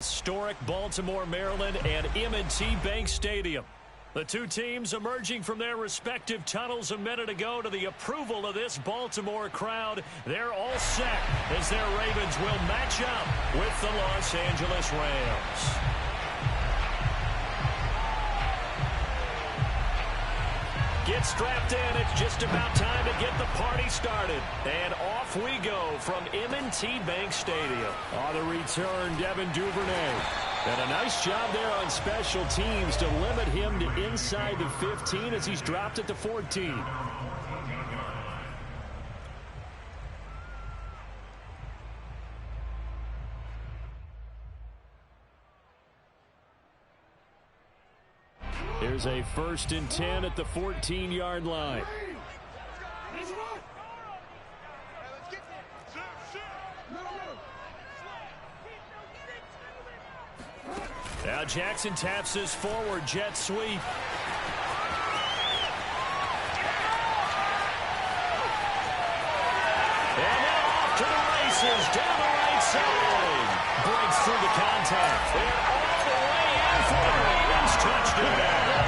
Historic Baltimore, Maryland, and M&T Bank Stadium. The two teams emerging from their respective tunnels a minute ago to the approval of this Baltimore crowd. They're all set as their Ravens will match up with the Los Angeles Rams. Get strapped in. It's just about time to get the party started. And off we go from M&T Bank Stadium. On the return, Devin Duvernay. And a nice job there on special teams to limit him to inside the 15 as he's dropped it to 14. Here's a 1st and 10 at the 14-yard line. Now Jackson taps his forward jet sweep. And now off to the races down the right side. Breaks through the contact. And all the way in for the Ravens touchdown.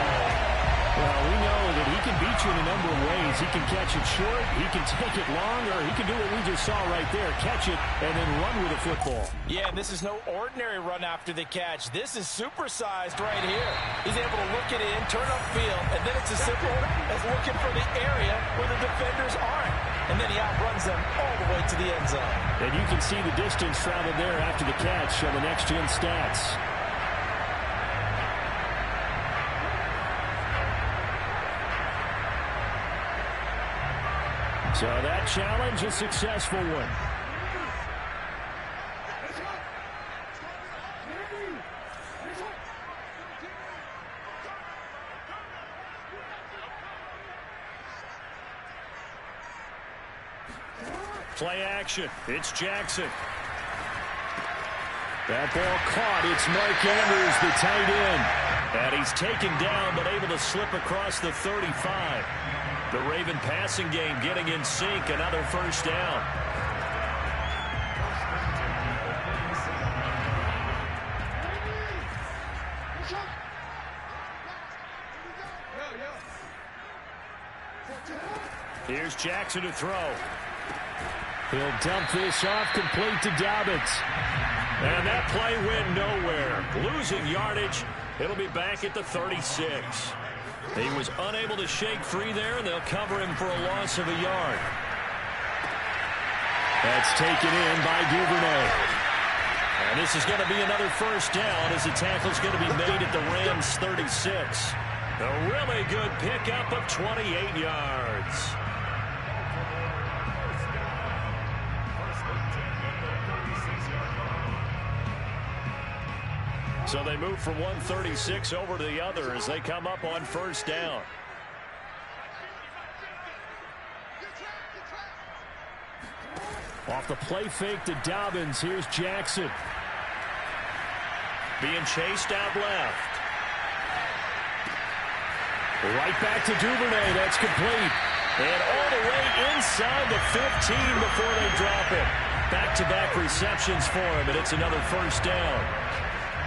Well, we know that he can beat you in a number of ways. He can catch it short, he can take it long, or he can do what we just saw right there, catch it and then run with the football. Yeah, and this is no ordinary run after the catch. This is supersized right here. He's able to look it in, turn upfield, and then it's as simple as looking for the area where the defenders aren't. And then he outruns them all the way to the end zone. And you can see the distance traveled there after the catch on the next-gen stats. So that challenge, a successful one. Play action. It's Jackson. That ball caught. It's Mark Andrews, the tight end. And he's taken down but able to slip across the 35. The Raven passing game getting in sync. Another 1st down. Here's Jackson to throw. He'll dump this off complete to Dobbins. And that play went nowhere. Losing yardage. It'll be back at the 36. He was unable to shake free there, and they'll cover him for a loss of a yard. That's taken in by Duvernay. And this is going to be another 1st down as the tackle's going to be made at the Rams' 36. A really good pickup of 28 yards. So they move from 136 over to the other as they come up on 1st down. Off the play fake to Dobbins. Here's Jackson. Being chased out left. Right back to Duvernay. That's complete. And all the way inside the 15 before they drop it. Back-to-back receptions for him, and it's another 1st down.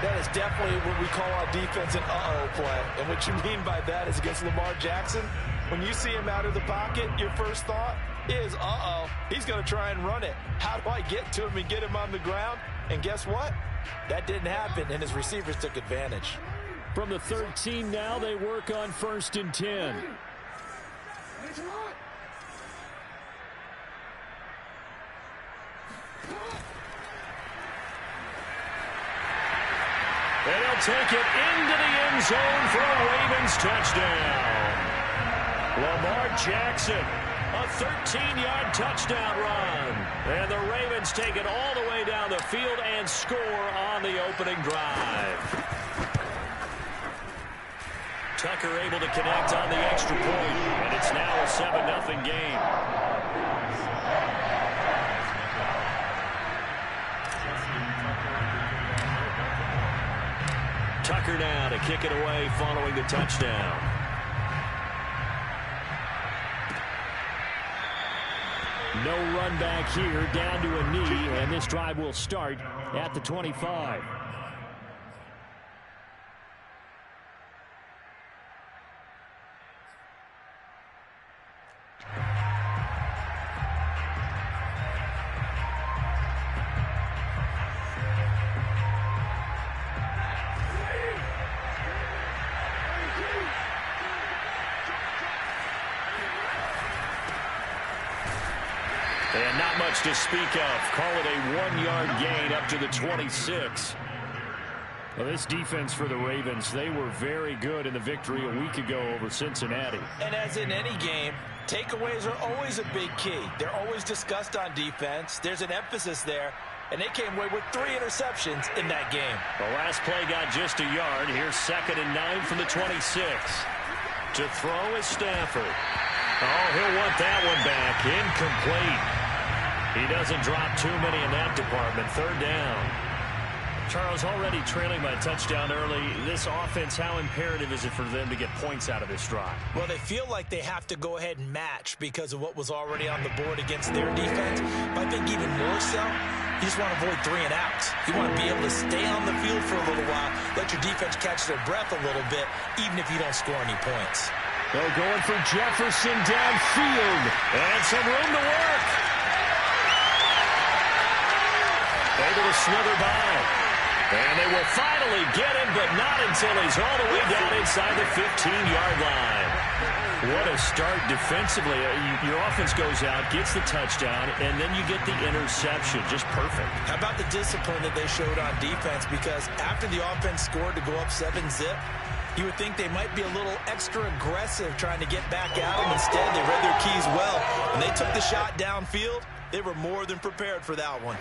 That is definitely what we call our defense an uh-oh play. And what you mean by that is against Lamar Jackson, when you see him out of the pocket, your first thought is, uh-oh, he's going to try and run it. How do I get to him and get him on the ground? And guess what? That didn't happen, and his receivers took advantage. From the 13 now, they work on 1st and 10. And he'll take it into the end zone for a Ravens touchdown. Lamar Jackson, a 13-yard touchdown run. And the Ravens take it all the way down the field and score on the opening drive. Tucker able to connect on the extra point, and it's now a 7-0 game. Tucker now to kick it away following the touchdown. No run back here, down to a knee, and this drive will start at the 25. Not much to speak of. Call it a 1-yard gain up to the 26. Well, this defense for the Ravens, they were very good in the victory a week ago over Cincinnati. And as in any game, takeaways are always a big key. They're always discussed on defense. There's an emphasis there, and they came away with 3 interceptions in that game. The last play got just a yard. Here's 2nd and 9 from the 26. To throw is Stafford. Oh, he'll want that one back. Incomplete. He doesn't drop too many in that department. 3rd down. Charles, already trailing by a touchdown early. This offense, how imperative is it for them to get points out of this drive? Well, they feel like they have to go ahead and match because of what was already on the board against their defense. But I think even more so, you just want to avoid 3 and outs. You want to be able to stay on the field for a little while, let your defense catch their breath a little bit, even if you don't score any points. They're going for Jefferson downfield. And some room to work. Able to slither by. And they will finally get him, but not until he's all the way down inside the 15-yard line. What a start defensively. Your offense goes out, gets the touchdown, and then you get the interception. Just perfect. How about the discipline that they showed on defense? Because after the offense scored to go up 7-zip, you would think they might be a little extra aggressive trying to get back at them. Instead, they read their keys well. When they took the shot downfield, they were more than prepared for that one.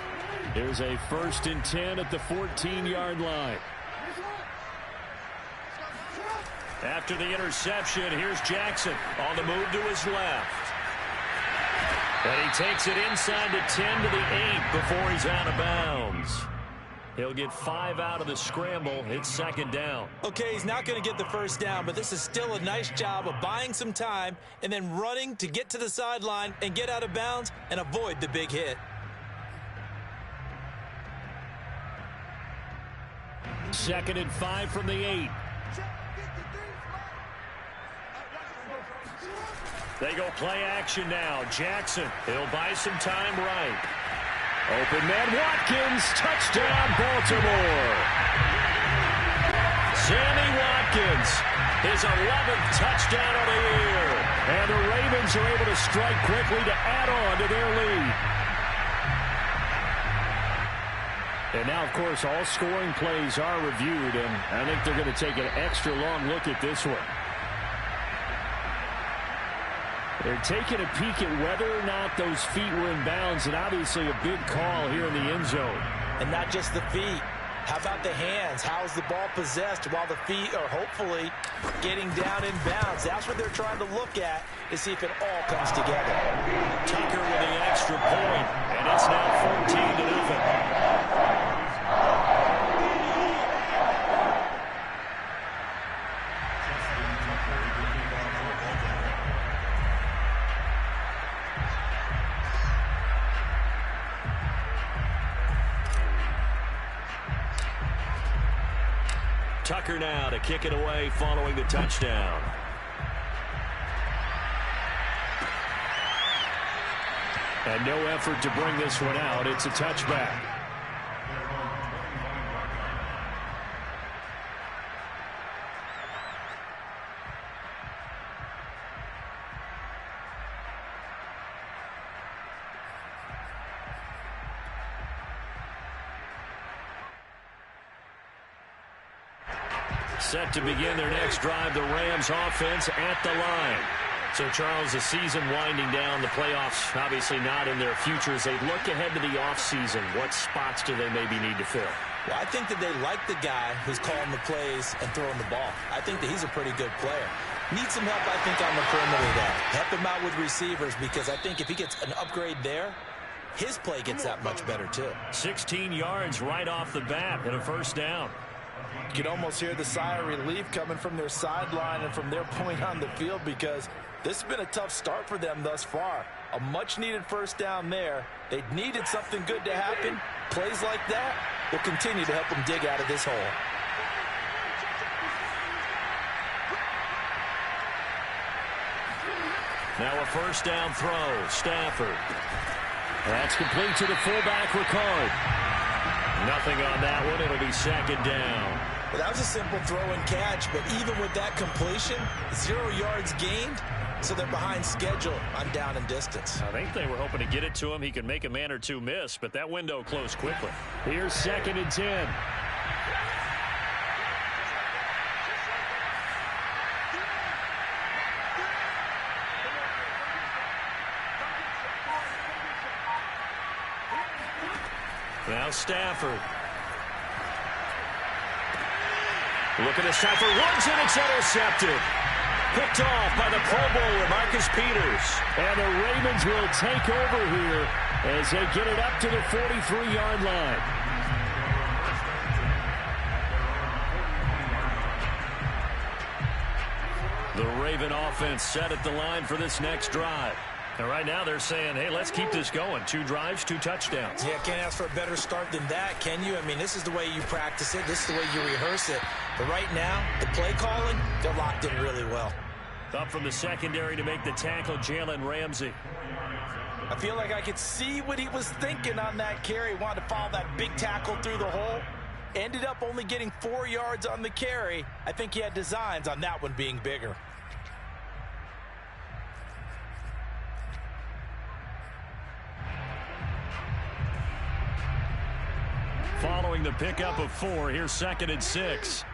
Here's a 1st and 10 at the 14-yard line. After the interception, here's Jackson on the move to his left. And he takes it inside the 10 to the 8 before he's out of bounds. He'll get 5 out of the scramble. It's 2nd down. Okay, he's not going to get the 1st down, but this is still a nice job of buying some time and then running to get to the sideline and get out of bounds and avoid the big hit. 2nd and 5 from the 8. They go play action now. Jackson, he'll buy some time right. Open man Watkins, touchdown Baltimore. Sammy Watkins, his 11th touchdown of the year. And the Ravens are able to strike quickly to add on to their lead. And now, of course, all scoring plays are reviewed, and I think they're going to take an extra long look at this one. They're taking a peek at whether or not those feet were in bounds, and obviously a big call here in the end zone. And not just the feet. How about the hands? How's the ball possessed while the feet are hopefully getting down in bounds? That's what they're trying to look at to see if it all comes together. Tucker with the extra point, and it's now 14-0. Tucker now to kick it away following the touchdown. And no effort to bring this one out. It's a touchback. Set to begin their next drive, the Rams offense at the line. So, Charles, the season winding down, the playoffs obviously not in their future. As they look ahead to the offseason, what spots do they maybe need to fill? Well, I think that they like the guy who's calling the plays and throwing the ball. I think that he's a pretty good player. Needs some help, I think, on the perimeter there. Help him out with receivers, because I think if he gets an upgrade there, his play gets that much better, too. 16 yards right off the bat and a 1st down. You can almost hear the sigh of relief coming from their sideline and from their point on the field, because this has been a tough start for them thus far. A much-needed 1st down there. They needed something good to happen. Plays like that will continue to help them dig out of this hole. Now a 1st down throw. Stafford. That's complete to the fullback, Ricard. Nothing on that one. It'll be 2nd down. Well, that was a simple throw and catch, but even with that completion, 0 yards gained, so they're behind schedule on down and distance. I think they were hoping to get it to him. He could make a man or two miss, but that window closed quickly. Here's 2nd and 10. Now Stafford. Looking at Stafford, runs and it's intercepted. Picked off by the Pro Bowler, Marcus Peters. And the Ravens will take over here as they get it up to the 43-yard line. The Raven offense set at the line for this next drive. And right now they're saying, hey, let's keep this going. 2 drives, 2 touchdowns. Yeah, can't ask for a better start than that, can you? I mean, this is the way you practice it. This is the way you rehearse it. But right now, the play calling, they're locked in really well. Up from the secondary to make the tackle, Jalen Ramsey. I feel like I could see what he was thinking on that carry. Wanted to follow that big tackle through the hole. Ended up only getting 4 yards on the carry. I think he had designs on that one being bigger. Following the pickup of 4, here's 2nd and 6.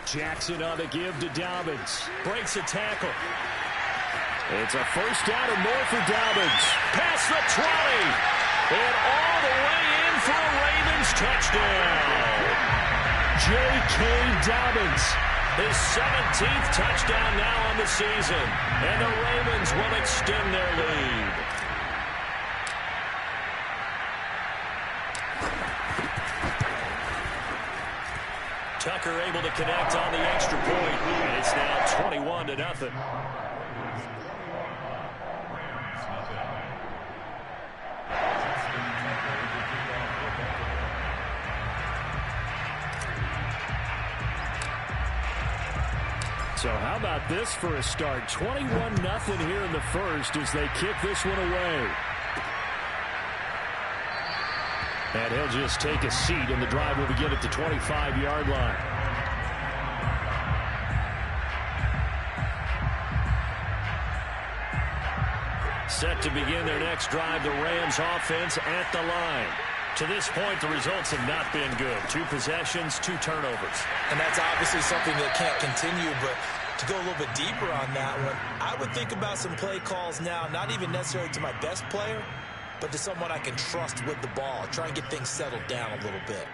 Jackson on the give to Dobbins. Breaks a tackle. It's a first down and more for Dobbins. Past the 20. And all the way in for a Ravens touchdown. J.K. Dobbins. His 17th touchdown now on the season. And the Ravens will extend their lead. Tucker able to connect on the extra point, and it's now 21-0. So how about this for a start? 21-0 here in the first as they kick this one away. And he'll just take a seat, and the drive will begin at the 25-yard line. Set to begin their next drive, the Rams offense at the line. To this point, the results have not been good. 2 possessions, 2 turnovers. And that's obviously something that can't continue, but to go a little bit deeper on that one, I would think about some play calls now, not even necessarily to my best player, but to someone I can trust with the ball. Try and get things settled down a little bit.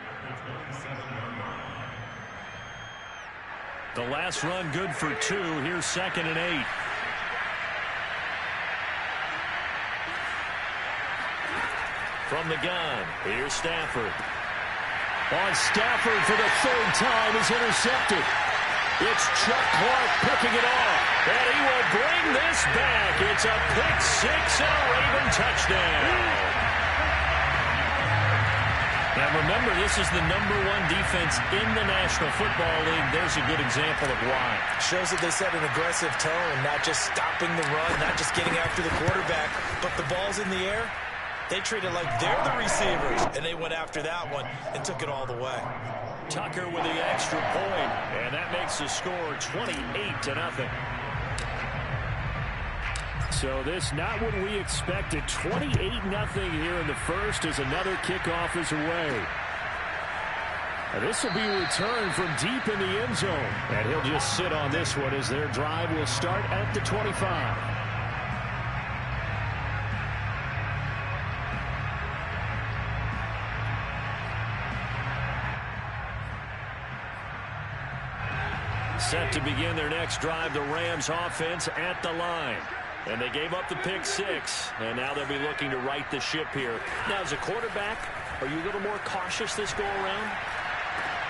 The last run good for 2. Here's 2nd and 8. From the gun, here's Stafford. On Stafford for the 3rd time is intercepted. It's Chuck Clark picking it off. And he will bring this back. It's a pick 6 and a Raven touchdown. Now remember, this is the #1 defense in the National Football League. There's a good example of why. Shows that they set an aggressive tone, not just stopping the run, not just getting after the quarterback, but the ball's in the air. They treat it like they're the receivers, and they went after that one and took it all the way. Tucker with the extra point, and that makes the score 28-0. So this not what we expected. 28-0 here in the first as another kickoff is away. And this will be returned from deep in the end zone. And he'll just sit on this one as their drive will start at the 25. Set to begin their next drive, the Rams offense at the line. And they gave up the pick 6, and now they'll be looking to right the ship here. Now, as a quarterback, are you a little more cautious this go-around?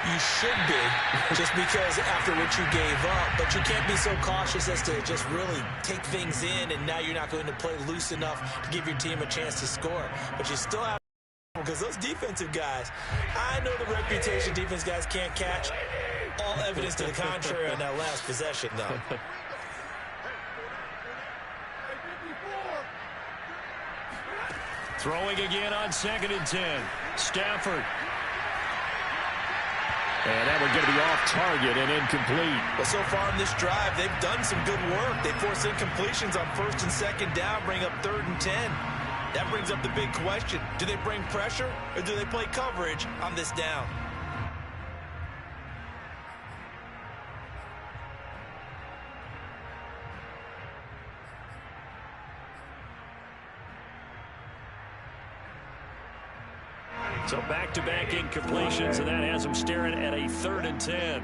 You should be, just because after what you gave up. But you can't be so cautious as to just really take things in, and now you're not going to play loose enough to give your team a chance to score. But you still have, because those defensive guys, I know the reputation defense guys can't catch. All evidence to the contrary on that last possession, though. Throwing again on 2nd and 10. Stafford. And that one going to be off target and incomplete. Well, so far in this drive, they've done some good work. They force incompletions on 1st and 2nd down, bring up 3rd and 10. That brings up the big question. Do they bring pressure or do they play coverage on this down? So back-to-back incompletions, and that has them staring at a 3rd and 10.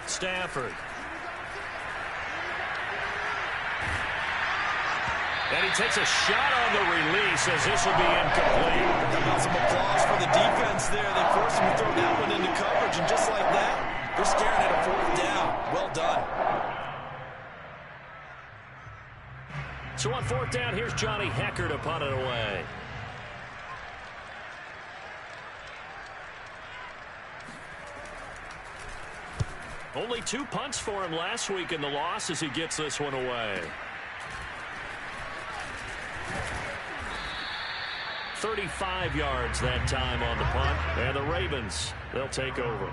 Stafford. And he takes a shot on the release as this will be incomplete. How about some applause for the defense there? They forced him to throw that one into coverage, and just like that, they're staring at a 4th down. Well done. So on 4th down, here's Johnny Hecker to punt it away. Only 2 punts for him last week in the loss as he gets this one away. 35 yards that time on the punt. And the Ravens, they'll take over.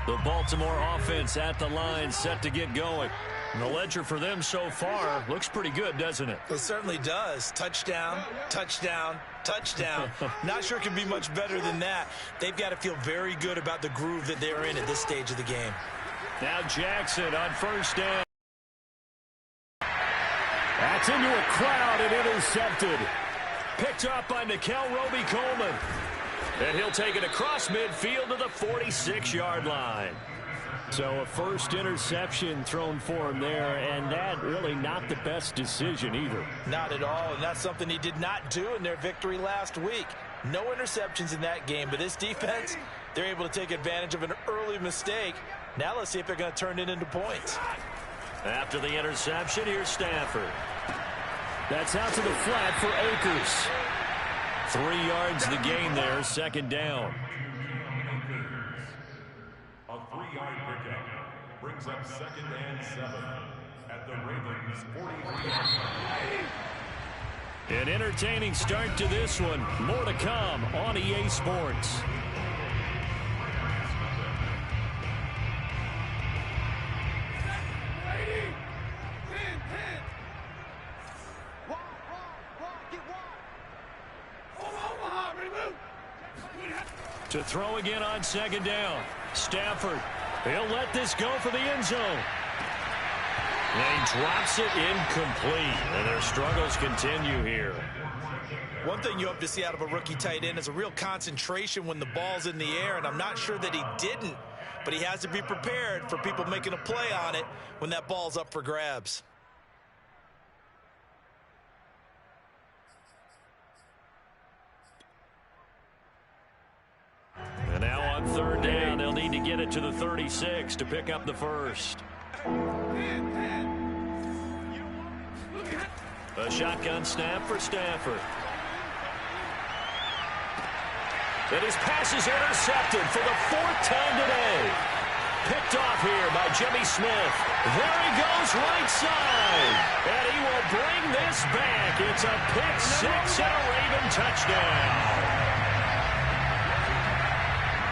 The Baltimore offense at the line, set to get going. And the ledger for them so far looks pretty good, doesn't it? It certainly does. Touchdown, touchdown, touchdown. Not sure it can be much better than that. They've got to feel very good about the groove that they're in at this stage of the game. Now Jackson on 1st down. That's into a crowd and intercepted. Picked up by Nikel Roby-Coleman. And he'll take it across midfield to the 46-yard line. So a first interception thrown for him there, and that really not the best decision either. Not at all, and that's something he did not do in their victory last week. No interceptions in that game, but this defense, they're able to take advantage of an early mistake. Now let's see if they're going to turn it into points. After the interception, here's Stafford. That's out to the flat for Akers. 3 yards the gain there, 2nd down. A 3-yard pickup brings up 2nd and 7 at the Ravens' 43-yard line. An entertaining start to this one. More to come on EA Sports. To throw again on 2nd down. Stafford. He'll let this go for the end zone. And he drops it incomplete. And their struggles continue here. One thing you hope to see out of a rookie tight end is a real concentration when the ball's in the air, and I'm not sure that he didn't, but he has to be prepared for people making a play on it when that ball's up for grabs. And now on 3rd down, they'll need to get it to the 36 to pick up the first. A shotgun snap for Stafford. And his pass is intercepted for the 4th time today. Picked off here by Jimmy Smith. There he goes right side. And he will bring this back. It's a pick 6 and a Raven touchdown.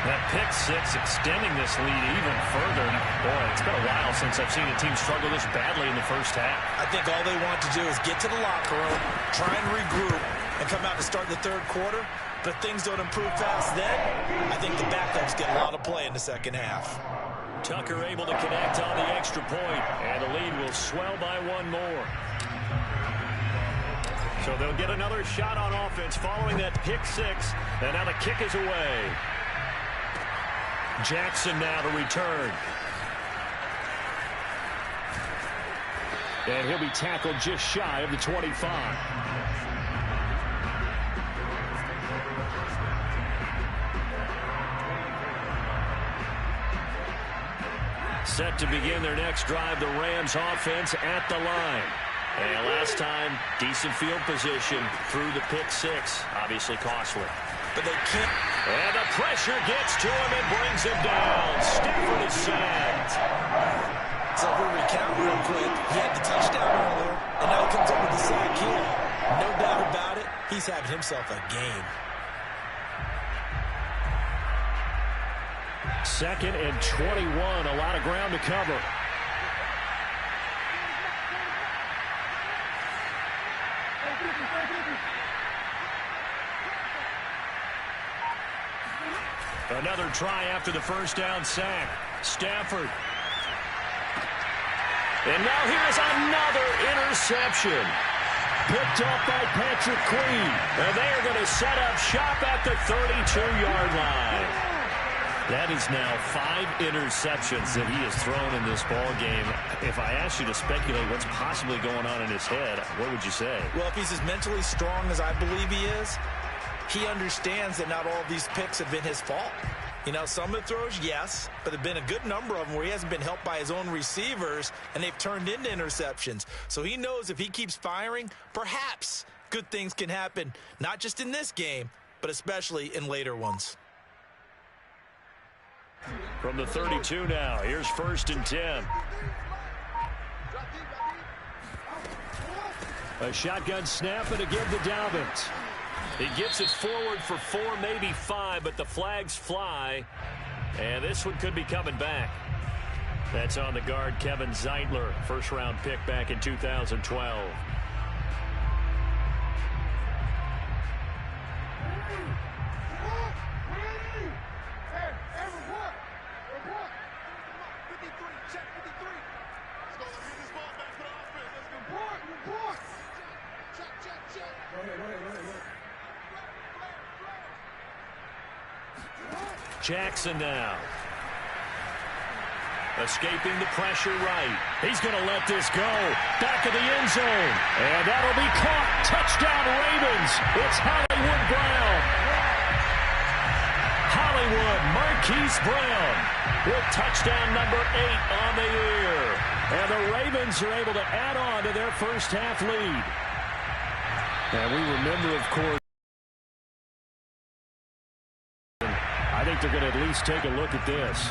That pick 6 extending this lead even further. Boy, it's been a while since I've seen a team struggle this badly in the first half. I think all they want to do is get to the locker room, try and regroup, and come out to start the 3rd quarter. But if things don't improve fast then, I think the backups get a lot of play in the 2nd half. Tucker able to connect on the extra point, and the lead will swell by 1 more. So they'll get another shot on offense following that pick 6, and now the kick is away. Jackson now to return. And he'll be tackled just shy of the 25. Set to begin their next drive, the Rams offense at the line. And last time, decent field position through the pick six. Obviously costly. But they can't. And the pressure gets to him and brings him down. Stafford is sacked. So if we recount real quick, he had the touchdown earlier, and now he comes up with the sack here. No doubt about it, he's having himself a game. 2nd and 21, a lot of ground to cover. Another try after the first down sack. Stafford. And now here's another interception. Picked up by Patrick Queen. And they are going to set up shop at the 32-yard line. That is now 5 interceptions that he has thrown in this ball game. If I asked you to speculate what's possibly going on in his head, what would you say? Well, if he's as mentally strong as I believe he is, he understands that not all of these picks have been his fault. You know, some of the throws, yes, but there have been a good number of them where he hasn't been helped by his own receivers, and they've turned into interceptions. So he knows if he keeps firing, perhaps good things can happen, not just in this game, but especially in later ones. From the 32 now, here's 1st and 10. A shotgun snap and a give to Dobbins. He gets it forward for 4, maybe 5, but the flags fly. And this one could be coming back. That's on the guard, Kevin Zeitler, first-round pick back in 2012. Jackson now. Escaping the pressure right. He's going to let this go. Back of the end zone. And that'll be caught. Touchdown Ravens. It's Hollywood Brown. Hollywood Marquise Brown with touchdown number 8 on the year. And the Ravens are able to add on to their first half lead. And we remember, of course, I think they're going to at least take a look at this.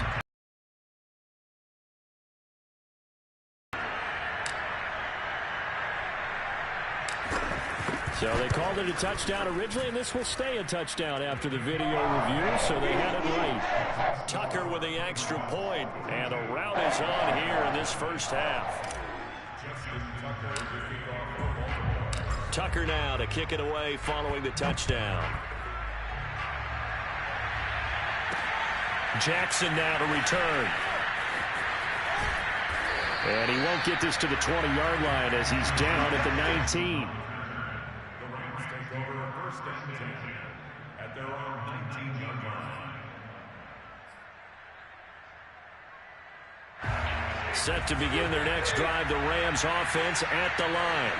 So they called it a touchdown originally, and this will stay a touchdown after the video review, so they had it right. Tucker with the extra point, and the route is on here in this first half. Tucker now to kick it away following the touchdown. Jackson now to return. And he won't get this to the 20-yard line as he's down at the 19. The Rams take over 1st and 10 at their own 19-yard line. Set to begin their next drive, the Rams offense at the line.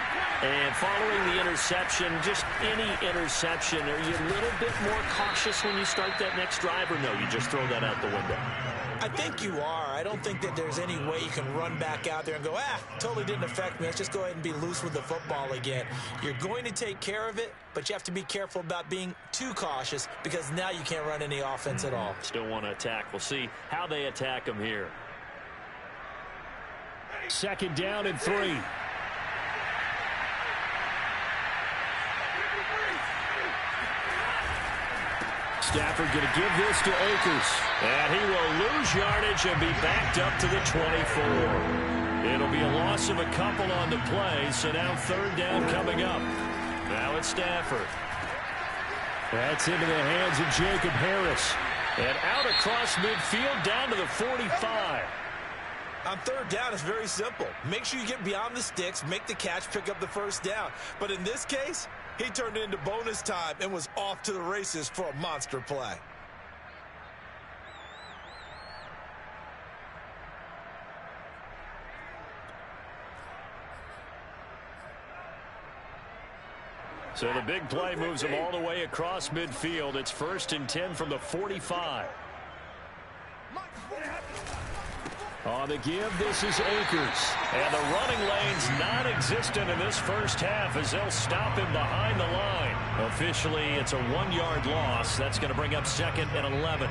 And following the interception, just any interception, are you a little bit more cautious when you start that next drive, or no, you just throw that out the window? I think you are. I don't think that there's any way you can run back out there and go, totally didn't affect me. Let's just go ahead and be loose with the football again. You're going to take care of it, but you have to be careful about being too cautious because now you can't run any offense at all. Still want to attack. We'll see how they attack them here. 2nd down and 3. Stafford going to give this to Akers. And he will lose yardage and be backed up to the 24. It'll be a loss of a couple on the play, so now 3rd down coming up. Now it's Stafford. That's into the hands of Jacob Harris. And out across midfield down to the 45. On 3rd down, it's very simple. Make sure you get beyond the sticks, make the catch, pick up the 1st down. But in this case, he turned it into bonus time and was off to the races for a monster play. So the big play moves him all the way across midfield. It's 1st and 10 from the 45. On the give, this is Akers. And the running lane's non-existent in this first half as they'll stop him behind the line. Officially, it's a 1-yard loss. That's going to bring up 2nd and 11.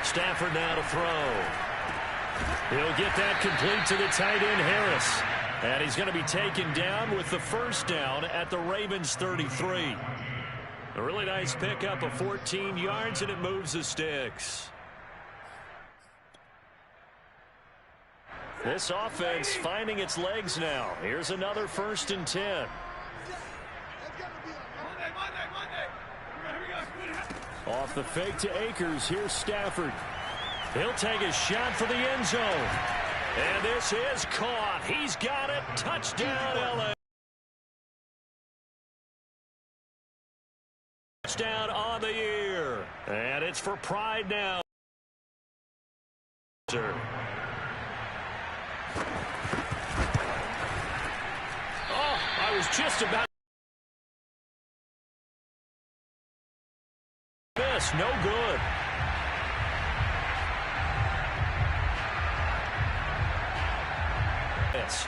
Stafford now to throw. He'll get that complete to the tight end, Harris. And he's going to be taken down with the first down at the Ravens 33. A really nice pickup of 14 yards, and it moves the sticks. This offense finding its legs now. Here's another 1st and 10. Off the fake to Akers. Here's Stafford. He'll take a shot for the end zone. And this is caught. He's got it. Touchdown, LA. Touchdown on the year. And it's for pride now. Oh, I was just about to miss. No good. Yes.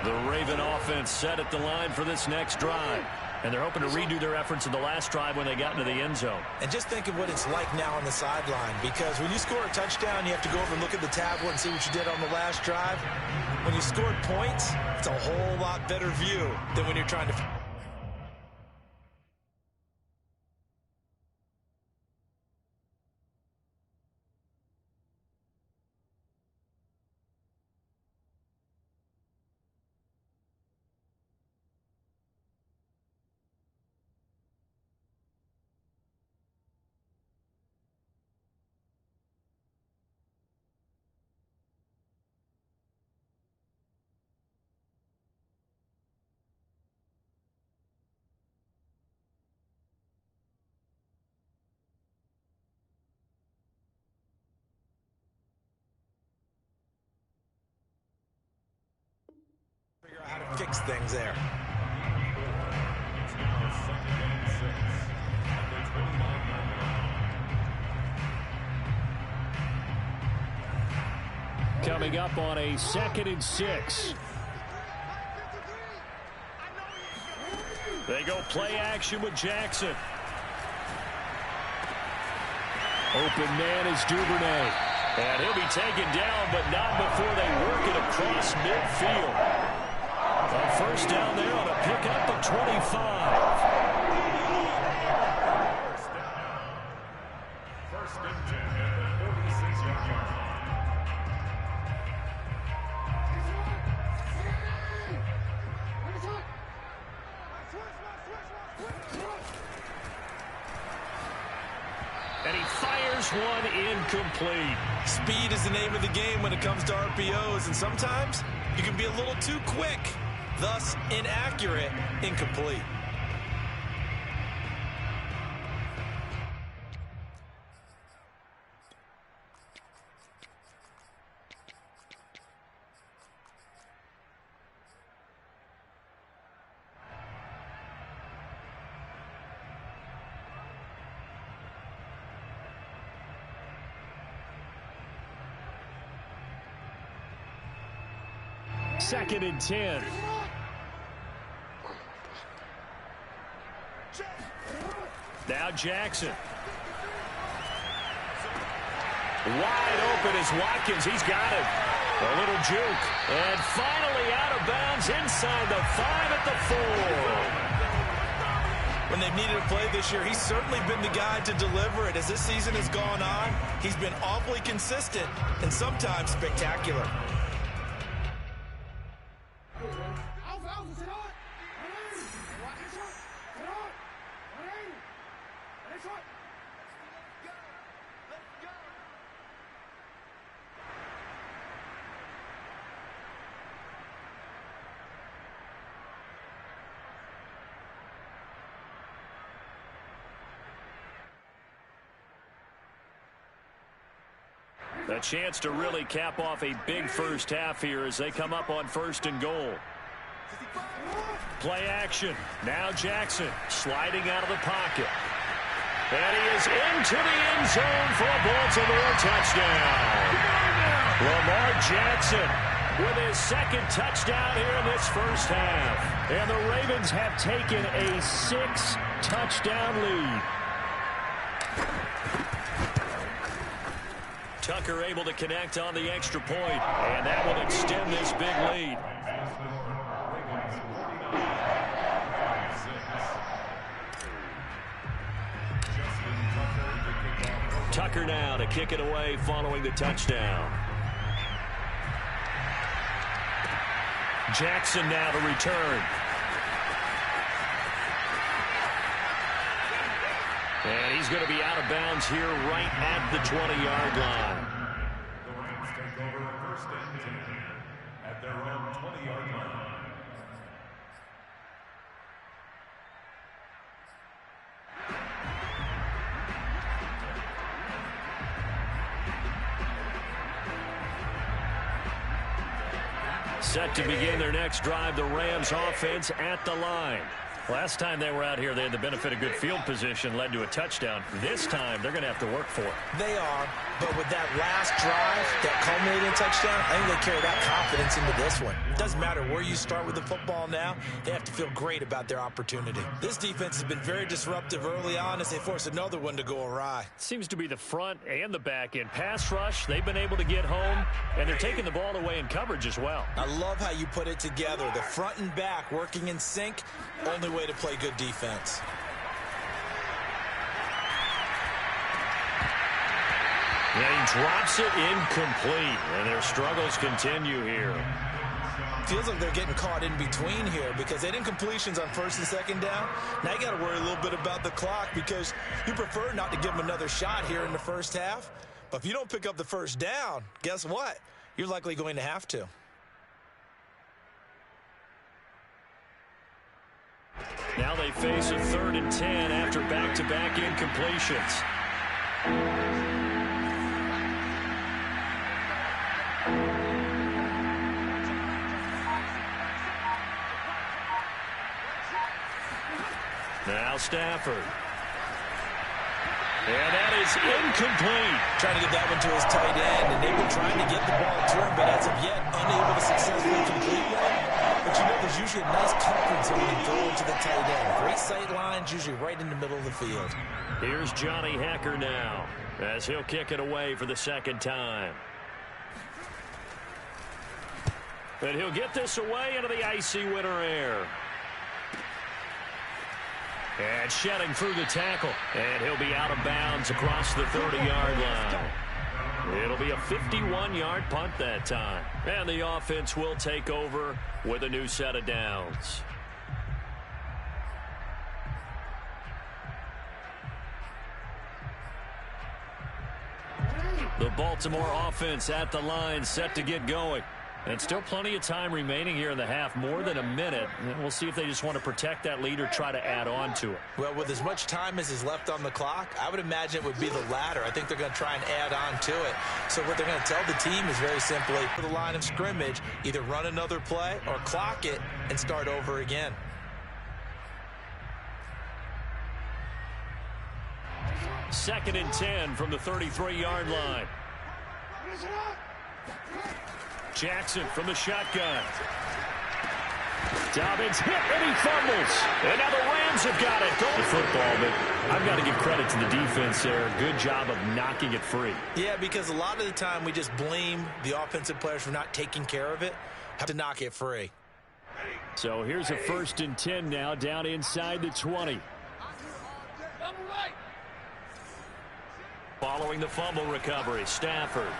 The Raven offense set at the line for this next drive. And they're hoping to redo their efforts in the last drive when they got into the end zone. And just think of what it's like now on the sideline, because when you score a touchdown, you have to go over and look at the tablet and see what you did on the last drive. When you scored points, it's a whole lot better view than when you're trying to... figure out how to fix things there. Coming up on a 2nd and 6. They go play action with Jackson. Open man is Duvernay. And he'll be taken down, but not before they work it across midfield. A first down there on a pickup of 25. First and 10 at the 46-yard line. And he fires one incomplete. Speed is the name of the game when it comes to RPOs, and sometimes you can be a little too quick, thus inaccurate, incomplete. Second and 10. Now Jackson. Wide open is Watkins. He's got it. A little juke. And finally out of bounds inside the 5 at the 4. When they've needed a play this year, he's certainly been the guy to deliver it. As this season has gone on, he's been awfully consistent and sometimes spectacular. A chance to really cap off a big first half here as they come up on 1st and goal. Play action. Now Jackson sliding out of the pocket. And he is into the end zone for a Baltimore touchdown. Lamar Jackson with his 2nd touchdown here in this first half. And the Ravens have taken a 6-touchdown lead. Tucker able to connect on the extra point, and that will extend this big lead. Tucker now to kick it away following the touchdown. Jackson now to return. And he's going to be out of bounds here right at the 20-yard line. The Rams take over 1st and 10 at their own 20-yard line. Set to begin their next drive, the Rams offense at the line. Last time they were out here, they had the benefit of good field position, led to a touchdown. This time, they're going to have to work for it. They are, but with that last drive, that culminating touchdown, I think they carry that confidence into this one. It doesn't matter where you start with the football now, they have to feel great about their opportunity. This defense has been very disruptive early on as they force another one to go awry. Seems to be the front and the back end. Pass rush, they've been able to get home, and they're taking the ball away in coverage as well. I love how you put it together. The front and back working in sync, only way to play good defense. Yeah, he drops it incomplete, and their struggles continue here. Feels like they're getting caught in between here because they didn't completions on 1st and 2nd down. Now you got to worry a little bit about the clock because you prefer not to give them another shot here in the first half. But if you don't pick up the 1st down, guess what? You're likely going to have to. Now they face a 3rd and 10 after back-to-back incompletions. Now Stafford. And that is incomplete. Trying to get that one to his tight end, and they've been trying to get the ball to him, but as of yet, unable to successfully complete one. But you know, there's usually a nice comfort zone and throw to the tight end. Great sight lines, usually right in the middle of the field. Here's Johnny Hacker now, as he'll kick it away for the 2nd time. But he'll get this away into the icy winter air. And shedding through the tackle. And he'll be out of bounds across the 30-yard line. It'll be a 51-yard punt that time. And the offense will take over with a new set of downs. The Baltimore offense at the line, set to get going. And still plenty of time remaining here in the half, more than a minute. And we'll see if they just want to protect that lead or try to add on to it. Well, with as much time as is left on the clock, I would imagine it would be the latter. I think they're going to try and add on to it. So what they're going to tell the team is very simply, for the line of scrimmage, either run another play or clock it and start over again. Second and 10 from the 33-yard line. Jackson from the shotgun. Dobbins hit and he fumbles. And now the Rams have got it. Go to football, but I've got to give credit to the defense there. Good job of knocking it free. Yeah, because a lot of the time we just blame the offensive players for not taking care of it. Have to knock it free. So here's a 1st and 10 now down inside the 20. Following the fumble recovery, Stafford.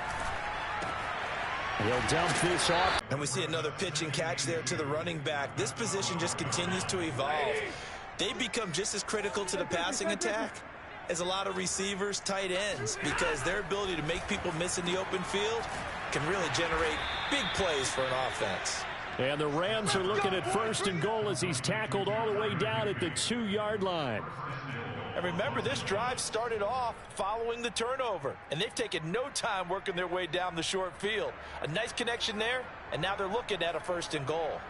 He'll dump this off. And we see another pitch and catch there to the running back. This position just continues to evolve. They become just as critical to the passing attack as a lot of receivers, tight ends, because their ability to make people miss in the open field can really generate big plays for an offense. And the Rams are looking at 1st and goal as he's tackled all the way down at the 2-yard line. And remember, this drive started off following the turnover, and they've taken no time working their way down the short field. A nice connection there, and now they're looking at a 1st and goal.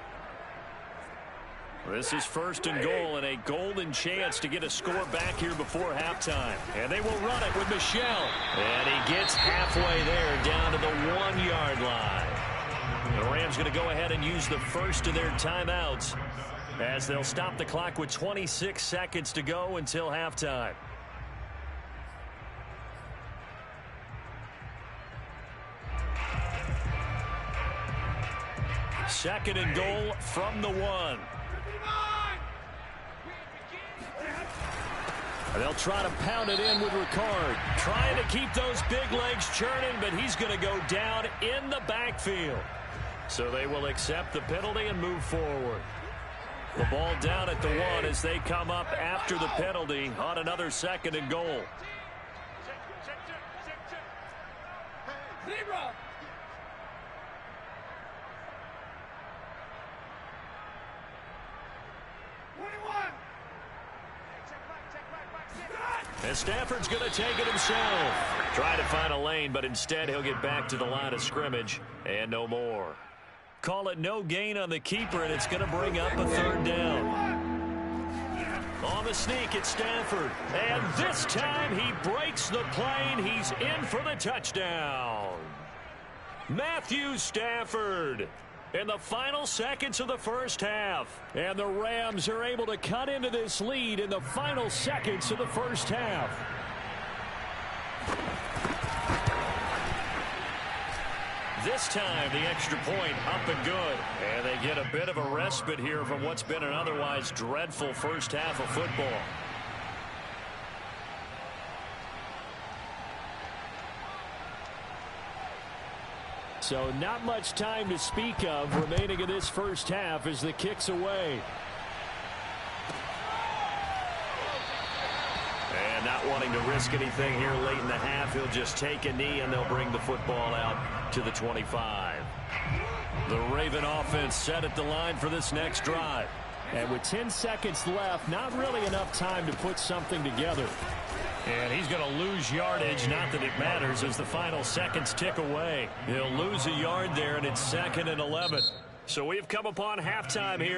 This is 1st and goal and a golden chance to get a score back here before halftime. And they will run it with Michel. And he gets halfway there down to the 1-yard line. The Rams going to go ahead and use the first of their timeouts as they'll stop the clock with 26 seconds to go until halftime. Second and goal from the 1. They'll try to pound it in with Ricard. Trying to keep those big legs churning, but he's going to go down in the backfield. So they will accept the penalty and move forward. The ball down at the 1 as they come up after the penalty on another 2nd and goal. And Stafford's going to take it himself. Try to find a lane, but instead he'll get back to the line of scrimmage and no more. Call it no gain on the keeper, and it's going to bring up a 3rd down. On the sneak, it's Stafford. And this time he breaks the plane. He's in for the touchdown. Matthew Stafford in the final seconds of the first half. And the Rams are able to cut into this lead in the final seconds of the first half. This time, the extra point up and good. And they get a bit of a respite here from what's been an otherwise dreadful first half of football. So not much time to speak of remaining in this first half as the kick's away. And not wanting to risk anything here late in the half, he'll just take a knee and they'll bring the football out to the 25. The Raven offense set at the line for this next drive. And with 10 seconds left, not really enough time to put something together. And he's going to lose yardage, not that it matters, as the final seconds tick away. He'll lose a yard there, and it's 2nd and 11. So we've come upon halftime here.